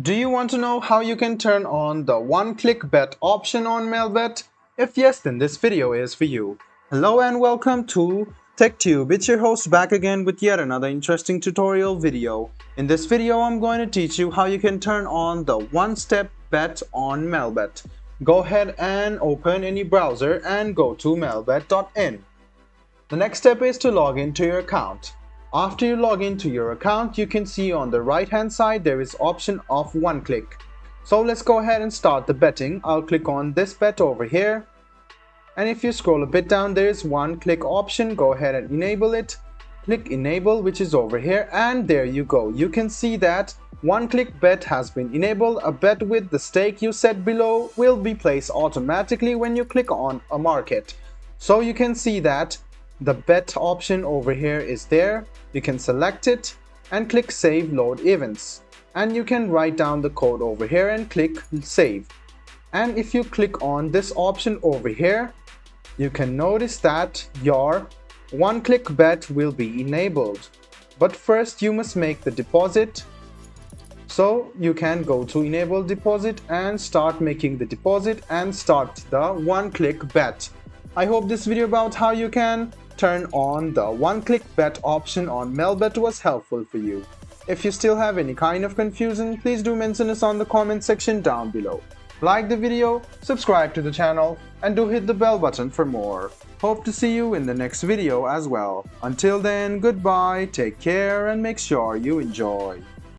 Do you want to know how you can turn on the one-click bet option on Melbet? If yes, then this video is for you. Hello and welcome to TechTube. It's your host back again with yet another interesting tutorial video. In this video, I'm going to teach you how you can turn on the one-step bet on Melbet. Go ahead and open any browser and go to melbet.in. The next step is to log into your account. After you log into your account, you can see on the right hand side there is option of one click. So let's go ahead and start the betting. I'll click on this bet over here. And if you scroll a bit down, there is one click option. Go ahead and enable it. Click enable, which is over here, and there you go. You can see that one click bet has been enabled. A bet with the stake you set below will be placed automatically when you click on a market. So you can see that the bet option over here is there. You can select it and click save load events, and you can write down the code over here and click save. And if you click on this option over here, you can notice that your one click bet will be enabled. But first you must make the deposit. So you can go to enable deposit and start making the deposit and start the one click bet. I hope this video about how you can turn on the one-click bet option on Melbet was helpful for you. If you still have any kind of confusion, please do mention us on the comment section down below. Like the video, subscribe to the channel, and do hit the bell button for more. Hope to see you in the next video as well. Until then, goodbye, take care, and make sure you enjoy.